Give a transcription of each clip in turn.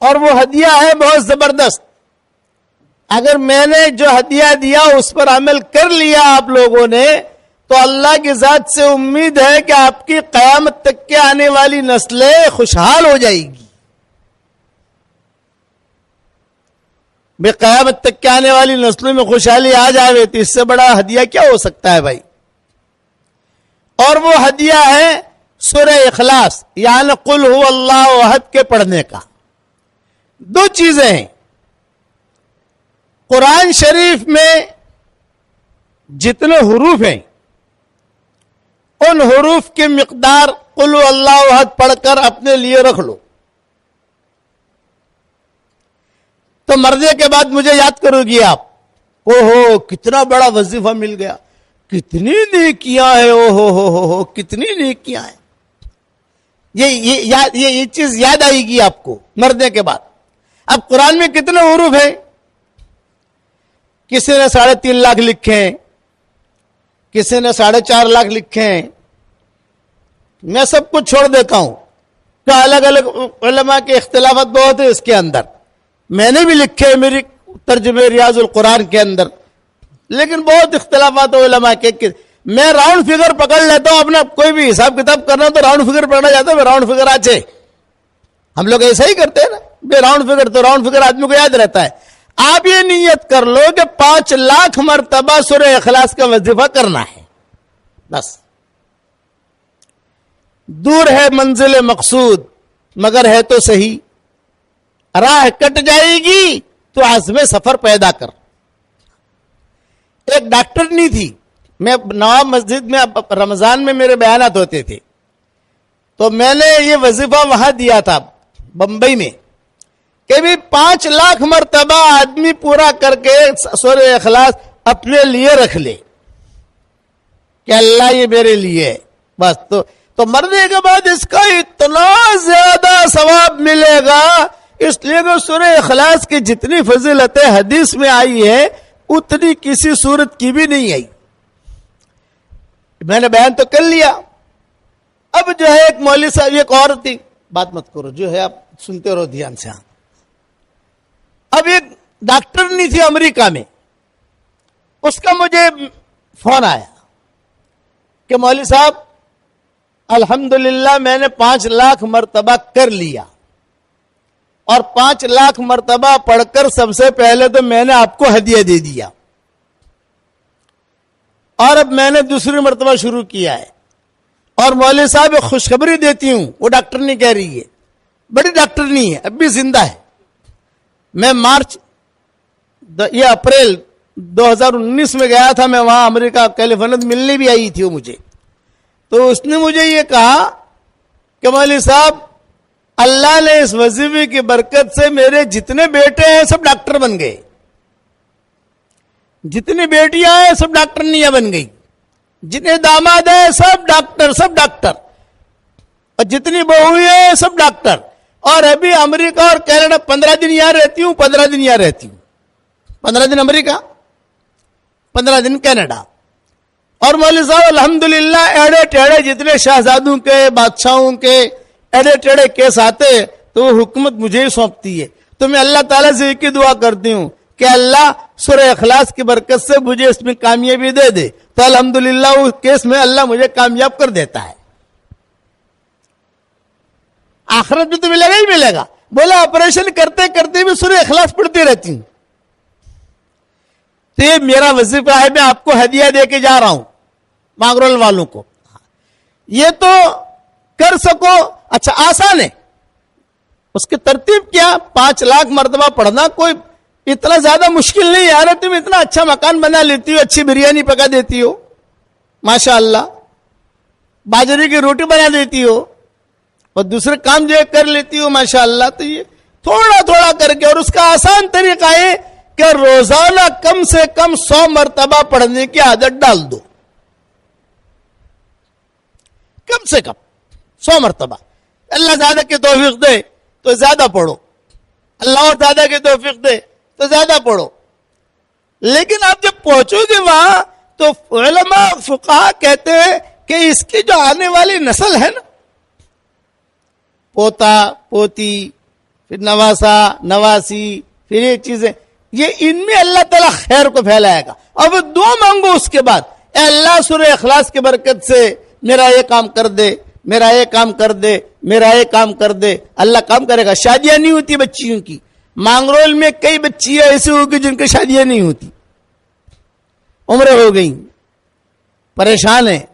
اور وہ ہدیہ ہے بہت زبردست. اگر میں نے جو ہدیہ دیا اس پر عمل کر لیا آپ لوگوں نے, تو اللہ کی ذات سے امید ہے کہ آپ کی قیامت تک کے آنے والی نسلیں خوشحال ہو جائے گی. بے قیامت تک کے آنے والی نسلوں میں خوشحالی آ جائے تو اس سے بڑا ہدیہ کیا ہو سکتا ہے بھائی. اور وہ ہدیہ ہے سورہ اخلاص, یعنی قل هو اللہ احد کے پڑھنے کا. دو چیزیں ہیں. قرآن شریف میں جتنے حروف ہیں ان حروف کی مقدار قل هو اللہ احد پڑھ کر اپنے لیے رکھ لو, تو مرنے کے بعد مجھے یاد کرو گی آپ. اوہو کتنا بڑا وظیفہ مل گیا, کتنی نیکیاں ہیں, اوہو کتنی نیکیاں ہیں. یہ چیز یاد آئے گی آپ کو مرنے کے بعد. اب قرآن میں کتنے حروف ہیں؟ کسی نے 3.5 لاکھ لکھے ہیں, کسی نے 4.5 لاکھ لکھے ہیں. میں سب کچھ چھوڑ دیتا ہوں کہ الگ الگ علماء کے اختلافات بہت ہیں اس کے اندر. میں نے بھی لکھے میری ترجمے ریاض القرآن کے اندر, لیکن بہت اختلافات علماء کے. میں راؤنڈ فگر پکڑ لیتا ہوں. اپنا کوئی بھی حساب کتاب کرنا تو راؤنڈ فگر پکڑا جاتا ہے, راؤنڈ فگر آچے. ہم لوگ ایسا ہی کرتے ہیں نا, بے راؤنڈ فگر, تو راؤنڈ فگر آدمی کو یاد رہتا ہے. آپ یہ نیت کر لو کہ 5 لاکھ مرتبہ سورہ اخلاص کا وظیفہ کرنا ہے بس. دور ہے منزل مقصود مگر ہے تو صحیح, راہ کٹ جائے گی تو عزم سفر پیدا کر. ایک ڈاکٹرنی تھی, میں نواب مسجد میں رمضان میں میرے بیانات ہوتے تھے, تو میں نے یہ وظیفہ وہاں دیا تھا بمبئی میں کہ بھی 5 لاکھ مرتبہ آدمی پورا کر کے سورہ اخلاص اپنے لیے رکھ لے کہ اللہ یہ میرے لیے ہے بس. تو مرنے کے بعد اس کا اتنا زیادہ ثواب ملے گا, اس لیے کہ سورہ اخلاص کی جتنی فضیلتیں حدیث میں آئی ہے اتنی کسی صورت کی بھی نہیں آئی. میں نے بیان تو کر لیا. اب جو ہے ایک مولوی صاحب, ایک اور تھی, بات مت کرو جو ہے آپ سنتے رہو دھیان سے. اب ایک ڈاکٹر نہیں تھی امریکہ میں, اس کا مجھے فون آیا کہ مولوی صاحب الحمدللہ میں نے 5 لاکھ مرتبہ کر لیا, اور 5 لاکھ مرتبہ پڑھ کر سب سے پہلے تو میں نے آپ کو ہدیہ دے دیا, اور اب میں نے دوسری مرتبہ شروع کیا ہے. اور مولوی صاحب خوشخبری دیتی ہوں, وہ ڈاکٹر نہیں کہہ رہی ہے, بڑی ڈاکٹر نہیں ہے, اب بھی زندہ ہے. میں یہ اپریل 2019 میں گیا تھا, میں وہاں امریکہ کیلیفورنیا ملنے بھی آئی تھی وہ مجھے. تو اس نے مجھے یہ کہا کہ مولوی صاحب اللہ نے اس وظیفے کی برکت سے میرے جتنے بیٹے ہیں سب ڈاکٹر بن گئے, جتنی بیٹیاں ہیں سب ڈاکٹرنیاں بن گئی, جتنے داماد ہیں سب ڈاکٹر, اور جتنی بہویں ہیں سب ڈاکٹر. اور ابھی امریکہ اور کینیڈا 15 دن یہاں رہتی ہوں, 15 دن یہاں رہتی ہوں, 15 دن امریکہ 15 دن کینیڈا. اور مولوی صاحب الحمدللہ ایڑے ٹیڑے جتنے شہزادوں کے بادشاہوں کے ایڑے ٹیڑے کیس آتے تو وہ حکومت مجھے ہی سونپتی ہے. تو میں اللہ تعالیٰ سے ایک ہی دعا کرتی ہوں کہ اللہ سورہ اخلاص کی برکت سے مجھے اس میں کامیابی دے دے. تو الحمدللہ اس کیس میں اللہ مجھے کامیاب کر دیتا ہے. آخرت میں تو ملے گا ہی ملے گا. بولا آپریشن کرتے کرتے بھی سورہ اخلاص پڑھتی رہتی ہوں. تو یہ میرا وظیفہ ہے, میں آپ کو ہدیہ دے کے جا رہا ہوں مانگرول والوں کو. یہ تو کر سکو, اچھا آسان ہے. اس کی ترتیب کیا, 5 لاکھ مرتبہ پڑھنا کوئی اتنا زیادہ مشکل نہیں. یار تم اتنا اچھا مکان بنا لیتی ہو, اچھی بریانی پکا دیتی ہو ماشاء اللہ, باجرے کی روٹی بنا دیتی ہو, اور دوسرے کام جو کر لیتی ہو ماشاء اللہ. تو یہ تھوڑا تھوڑا کر کے, اور اس کا آسان طریقہ ہے کہ روزانہ کم سے کم 100 مرتبہ پڑھنے کی عادت ڈال دو, کم سے کم 100 مرتبہ. اللہ زیادہ کی توفیق دے تو زیادہ پڑھو, اللہ اور زیادہ کی توفیق دے تو زیادہ پڑھو. لیکن آپ جب پہنچو گے وہاں تو علماء فقہا کہتے ہیں کہ اس کی جو آنے والی نسل ہے نا, پوتا پوتی پھر نواسا نواسی پھر یہ چیزیں, یہ ان میں اللہ تعالیٰ خیر کو پھیلائے گا. اب دعا مانگو اس کے بعد, اے اللہ سورہ اخلاص کی برکت سے میرا یہ کام کر دے, میرا یہ کام کر دے, میرا یہ کام کر دے. اللہ کام کرے گا. شادیاں نہیں ہوتی بچیوں کی. مانگرول میں کئی بچیاں ایسی ہوگی جن کی شادیاں نہیں ہوتی, عمریں ہو گئی, پریشان ہیں.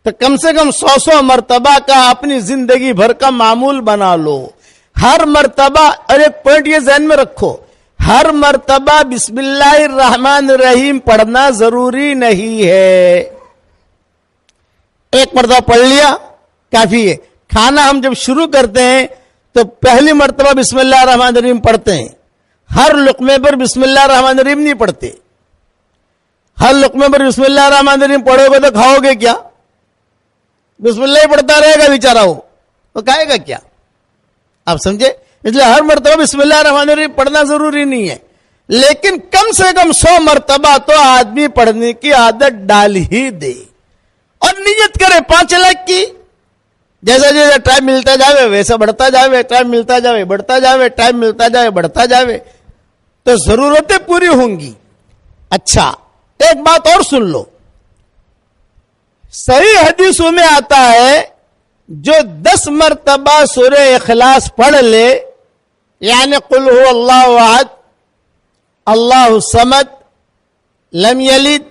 تو کم سے کم 100 مرتبہ کا اپنی زندگی بھر کا معمول بنا لو. ہر مرتبہ, اور ایک پوائنٹ یہ ذہن میں رکھو, ہر مرتبہ بسم اللہ الرحمن الرحیم پڑھنا ضروری نہیں ہے. ایک مرتبہ پڑھ لیا کافی ہے. کھانا ہم جب شروع کرتے ہیں تو پہلی مرتبہ بسم اللہ الرحمن الرحیم پڑھتے ہیں. ہر لقمے پر بسم اللہ الرحمن الرحیم نہیں پڑھتے. ہر لقمے پر بسم اللہ الرحمن الرحیم پڑھو گے تو کھاؤ گے کیا؟ بسم اللہ ہی پڑھتا رہے گا بیچارہ, وہ کھائے گا کیا؟ آپ سمجھے؟ اس لیے ہر مرتبہ بسم اللہ الرحمن الرحیم پڑھنا ضروری نہیں ہے, لیکن کم سے کم 100 مرتبہ تو آدمی پڑھنے کی عادت ڈال ہی دے. اور نیت کرے 5 لاکھ کی. جیسا جیسا ٹائم ملتا جاوے ویسا بڑھتا جاوے, ٹائم ملتا جاوے بڑھتا جاوے, ٹائم ملتا جاوے بڑھتا جاوے, تو ضرورتیں پوری ہوں گی. اچھا ایک بات اور سن لو, صحیح حدیثوں میں آتا ہے جو 10 مرتبہ سورہ اخلاص پڑھ لے, یعنی قل هو اللہ احد اللہ الصمد لم یلد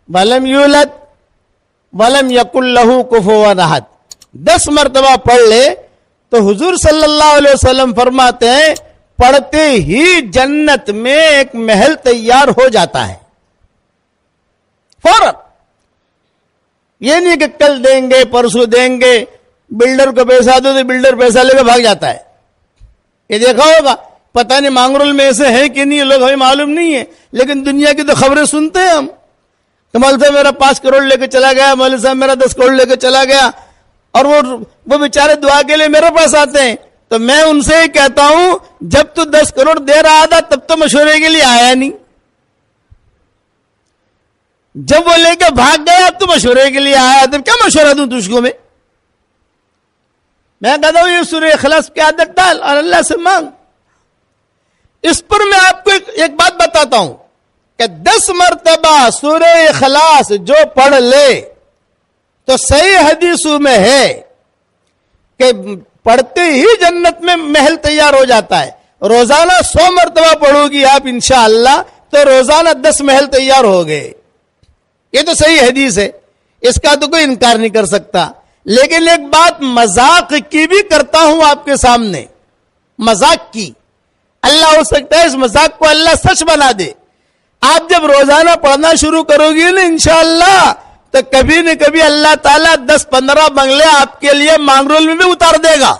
ولم یولد ولم یکن لہ کفوا احد, 10 مرتبہ پڑھ لے تو حضور صلی اللہ علیہ وسلم فرماتے ہیں پڑھتے ہی جنت میں ایک محل تیار ہو جاتا ہے فوراً. یہ نہیں کہ کل دیں گے پرسوں دیں گے, بلڈر کو پیسہ دو تو بلڈر پیسہ لے کے بھاگ جاتا ہے. یہ دیکھا ہوگا, پتہ نہیں مانگرول میں ایسے ہیں کہ نہیں, لوگ ہمیں معلوم نہیں ہے, لیکن دنیا کی تو خبریں سنتے ہیں ہم. مولوی صاحب میرا 5 کروڑ لے کے چلا گیا, مولوی صاحب میرا 10 کروڑ لے کے چلا گیا, اور وہ بیچارے دعا کے لیے میرے پاس آتے ہیں. تو میں ان سے ہی کہتا ہوں جب تو 10 کروڑ دے رہا تھا تب تو مشورے کے لیے آیا نہیں, جب وہ لے کے بھاگ گیا اب تو مشورے کے لیے آیا, تب کیا مشورہ دوں تجھ کو؟ میں کہتا ہوں یہ سورہ اخلاص کی عادت ڈال اور اللہ سے مانگ. اس پر میں آپ کو ایک بات بتاتا ہوں کہ 10 مرتبہ سورہ اخلاص جو پڑھ لے تو صحیح حدیثوں میں ہے کہ پڑھتے ہی جنت میں محل تیار ہو جاتا ہے. روزانہ 100 مرتبہ پڑھو گی آپ انشاءاللہ تو روزانہ 10 محل تیار ہو گئے. یہ تو صحیح حدیث ہے, اس کا تو کوئی انکار نہیں کر سکتا. لیکن ایک بات مذاق کی بھی کرتا ہوں آپ کے سامنے, مذاق کی. اللہ ہو سکتا ہے اس مذاق کو اللہ سچ بنا دے. آپ جب روزانہ پڑھنا شروع کرو گی نا انشاءاللہ تو کبھی نہ کبھی اللہ تعالیٰ 10-15 بنگلے آپ کے لیے مانگرول میں بھی اتار دے گا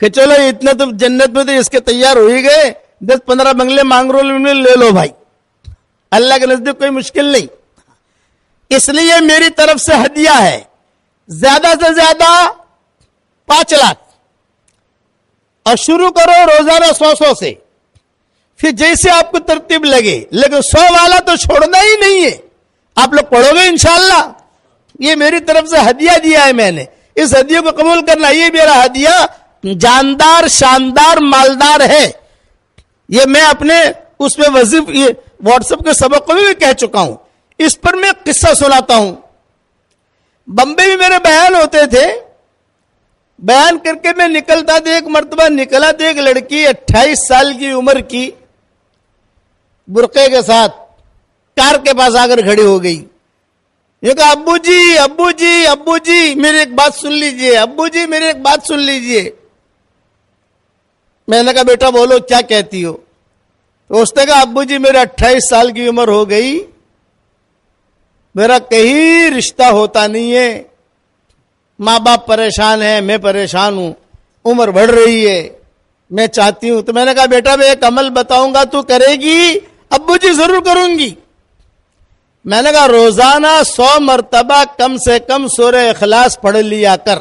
کہ چلو اتنا تو جنت میں تو اس کے تیار ہو ہی گئے, 10-15 بنگلے مانگرول میں لے لو بھائی. اللہ کے نزدیک کوئی مشکل نہیں. اس لیے میری طرف سے ہدیہ ہے, زیادہ سے زیادہ 5 لاکھ, اور شروع کرو روزانہ 100 سے. پھر جیسے آپ کو ترتیب لگے, لیکن 100 والا تو چھوڑنا ہی نہیں ہے. آپ لوگ پڑھو گے انشاءاللہ. یہ میری طرف سے ہدیہ دیا ہے میں نے, اس ہدیے کو قبول کرنا. یہ میرا ہدیہ جاندار شاندار مالدار ہے. یہ میں اپنے اس میں واٹس ایپ کے سبق کو بھی کہہ چکا ہوں. اس پر میں قصہ سناتا ہوں. بمبے میں میرے بیان ہوتے تھے, بیان کر کے میں نکلتا تھا. ایک مرتبہ نکلا تو ایک لڑکی 28 سال کی عمر کی برقعے کے ساتھ کار کے پاس آ کر کھڑی ہو گئی. یہ کہا ابو جی ابو جی ابو جی میری ایک بات سن لیجئے, ابو جی میری ایک بات سن لیجئے. میں نے کہا بیٹا بولو کیا کہتی ہو؟ تو اس نے کہا ابو جی میرے 28 سال کی عمر ہو گئی, میرا کہیں رشتہ ہوتا نہیں ہے, ماں باپ پریشان ہیں, میں پریشان ہوں, عمر بڑھ رہی ہے, میں چاہتی ہوں. تو میں نے کہا بیٹا میں ایک عمل بتاؤں گا تو کرے گی؟ ابو جی ضرور کروں گی. میں نے کہا روزانہ 100 مرتبہ کم سے کم سورہ اخلاص پڑھ لیا کر.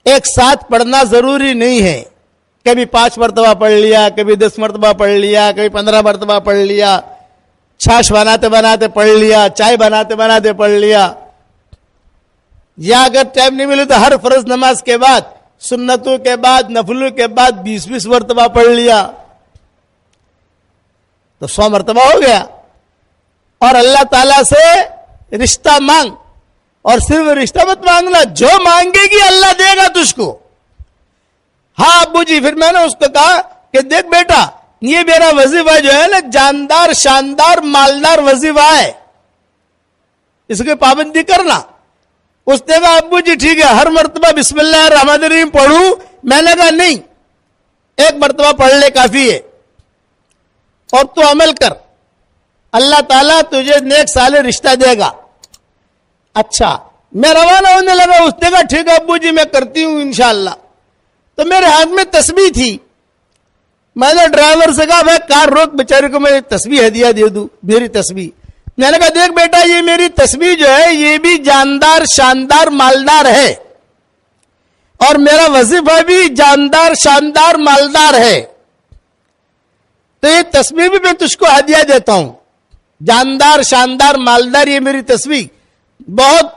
ایک ساتھ پڑھنا ضروری نہیں ہے, کبھی 5 مرتبہ پڑھ لیا, کبھی 10 مرتبہ پڑھ لیا, کبھی 15 مرتبہ پڑھ لیا, چھاش بناتے بناتے پڑھ لیا, چائے بناتے بناتے پڑھ لیا. یا اگر ٹائم نہیں ملے تو ہر فرض نماز کے بعد سنتوں کے بعد نفلوں کے بعد 20 مرتبہ پڑھ لیا تو 100 مرتبہ ہو گیا. اور اللہ تعالیٰ سے رشتہ مانگ, اور صرف رشتہ مت مانگنا, جو مانگے گی اللہ دے گا تجھ کو. ہاں ابو جی, پھر میں نے اس کو کہا کہ دیکھ بیٹا, یہ میرا وظیفہ جو ہے نا جاندار شاندار مالدار وظیفہ ہے, اس کی پابندی کرنا. اس نے کہا ابو جی ٹھیک ہے, ہر مرتبہ بسم اللہ الرحمن الرحیم پڑھوں؟ میں نے کہا نہیں, 1 مرتبہ پڑھ لے کافی ہے, اور تو عمل کر, اللہ تعالیٰ تجھے نیک صالح رشتہ دے گا. اچھا, میں روانہ ہونے لگا. اس نے کہا ٹھیک ہے ابو جی میں کرتی ہوں انشاءاللہ. تو میرے ہاتھ میں تسبیح تھی. میں نے ڈرائیور سے کہا بھائی کار روک, بیچارے کو میں تسبیح ہدیہ دے دوں, میری تسبیح. میں نے کہا دیکھ بیٹا, یہ میری تسبیح جو ہے یہ بھی جاندار شاندار مالدار ہے, اور میرا وظیفہ بھی جاندار شاندار مالدار ہے. تو یہ تسبیح بھی میں تجھ کو ہدیہ دیتا ہوں, جاندار شاندار مالدار, یہ میری تسبیح بہت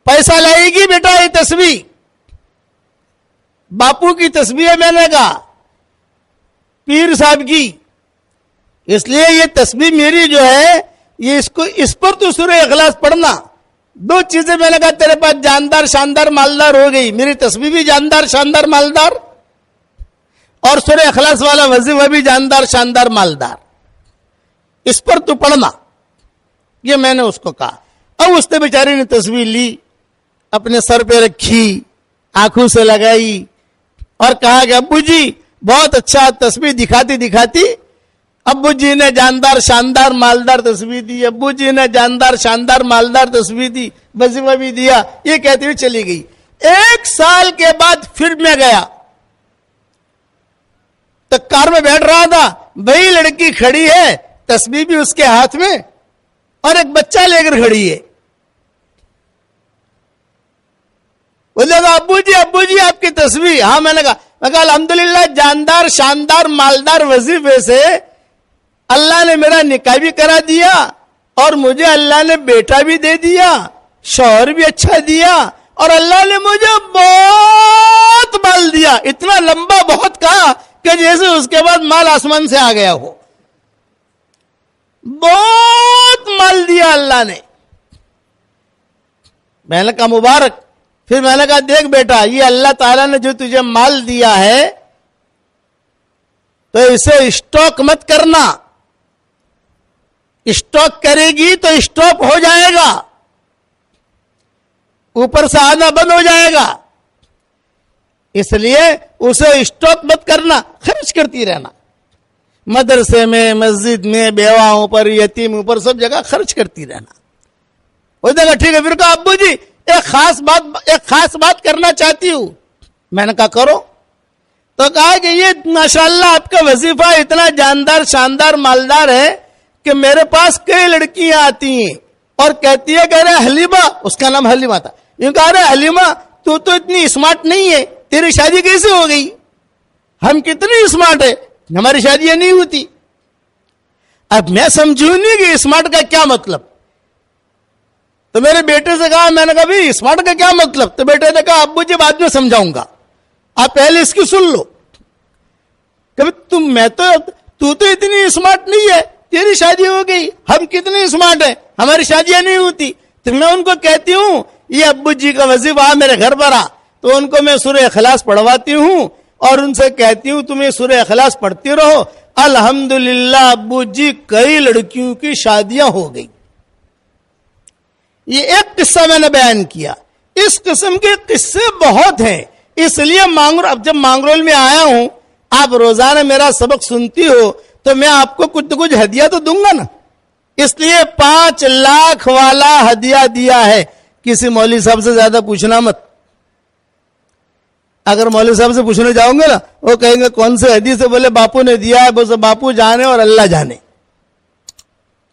پیسہ لائے گی بیٹا. یہ تسبیح باپو کی تسبیح ہے, میں نے کہا پیر صاحب کی, اس لیے یہ تسبیح میری جو ہے یہ اس پر تو سورہ اخلاص پڑھنا. 2 چیزیں میں نے کہا تیرے پاس جاندار شاندار مالدار ہو گئی, میری تسبیح بھی جاندار شاندار مالدار, اور سورہ اخلاص والا وظیفہ بھی جاندار شاندار مالدار, اس پر تو پڑھنا. یہ میں نے اس کو کہا. اب اس نے بیچاری نے تسبیح لی, اپنے سر پہ رکھی, آنکھوں سے لگائی, اور کہا کہ ابو جی بہت اچھا. تسبیح دکھاتی دکھاتی ابو جی نے جاندار شاندار مالدار تسبیح دی, ابو جی نے جاندار شاندار مالدار تسبیح دی, وظیفہ بھی دیا. یہ کہتی ہوئی چلی گئی. 1 سال کے بعد پھر میں گیا تو کار میں بیٹھ رہا تھا, وہی لڑکی کھڑی ہے, تسبیح بھی اس کے ہاتھ میں, اور ایک بچہ لے کر کھڑی ہے. بولے گا ابو جی آپ کی تسبیح. ہاں, میں نے کہا الحمدللہ جاندار شاندار مالدار وظیفے سے اللہ نے میرا نکاح بھی کرا دیا, اور مجھے اللہ نے بیٹا بھی دے دیا, شوہر بھی اچھا دیا, اور اللہ نے مجھے بہت مال دیا. اتنا لمبا بہت کہا کہ جیسے اس کے بعد مال آسمان سے آ گیا ہو. بہت مال دیا اللہ نے. میں نے کہا مبارک. پھر میں نے کہا دیکھ بیٹا, یہ اللہ تعالیٰ نے جو تجھے مال دیا ہے تو اسے اسٹاک مت کرنا. اسٹاک کرے گی تو اسٹاپ ہو جائے گا, اوپر سے آنا بند ہو جائے گا. اس لیے اسے اسٹاک مت کرنا, خرچ کرتی رہنا. مدرسے میں, مسجد میں, بیواؤں پر, یتیموں پر, سب جگہ خرچ کرتی رہنا. وہ دیکھا ٹھیک ہے. پھر کہا ابو جی ایک خاص بات کرنا چاہتی ہوں. میں نے کہا کرو. تو کہا کہ یہ ماشاءاللہ آپ کا وظیفہ اتنا جاندار شاندار مالدار ہے کہ میرے پاس کئی لڑکیاں آتی ہیں اور کہتی ہے کہ ارے حلیمہ, اس کا نام حلیمہ تھا, یوں کہا ارے حلیمہ تو اتنی اسمارٹ نہیں ہے, تیری شادی کیسے ہو گئی؟ ہم کتنی اسمارٹ ہے, ہماری شادیاں نہیں ہوتی. اب میں سمجھوں نہیں کہ اسمارٹ کا کیا مطلب. تو میرے بیٹے سے کہا, میں نے کہا بھائی اسمارٹ کا کیا مطلب؟ تو بیٹے نے کہا ابو جی بعد میں سمجھاؤں گا, آپ پہلے اس کی سن لو. تو اتنی اسمارٹ نہیں ہے, تیری شادی ہو گئی, ہم کتنی اسمارٹ ہیں, ہماری شادیاں نہیں ہوتی. تو میں ان کو کہتی ہوں یہ ابو جی کا وظیفہ میرے گھر پر آ, تو ان کو میں سورہ اخلاص پڑھواتی ہوں اور ان سے کہتی ہوں تم یہ سورہ اخلاص پڑھتی رہو. الحمدللہ ابو جی کئی لڑکیوں کی شادیاں ہو گئی. یہ ایک قصہ میں نے بیان کیا. اس قسم کے قصے بہت ہیں. اس لیے اب جب مانگرول میں آیا ہوں, آپ روزانہ میرا سبق سنتی ہو تو میں آپ کو کچھ نہ کچھ ہدیہ تو دوں گا نا. اس لیے 5 لاکھ والا ہدیہ دیا ہے. کسی مولوی صاحب سے زیادہ پوچھنا مت. اگر مولوی صاحب سے پوچھنے جاؤں گے نا, وہ کہیں گے کون سے حدیث سے, بولے باپو نے دیا ہے, بس باپو جانے اور اللہ جانے.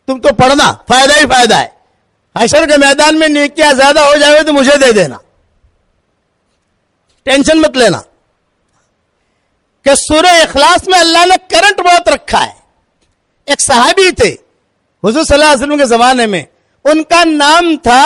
تم تو پڑھنا, فائدہ ہی فائدہ ہے. حشر کے میدان میں نیکیاں زیادہ ہو جائے تو مجھے دے دینا, ٹینشن مت لینا. کہ سورہ اخلاص میں اللہ نے کرنٹ بہت رکھا ہے. ایک صحابی تھے حضور صلی اللہ علیہ وسلم کے زمانے میں, ان کا نام تھا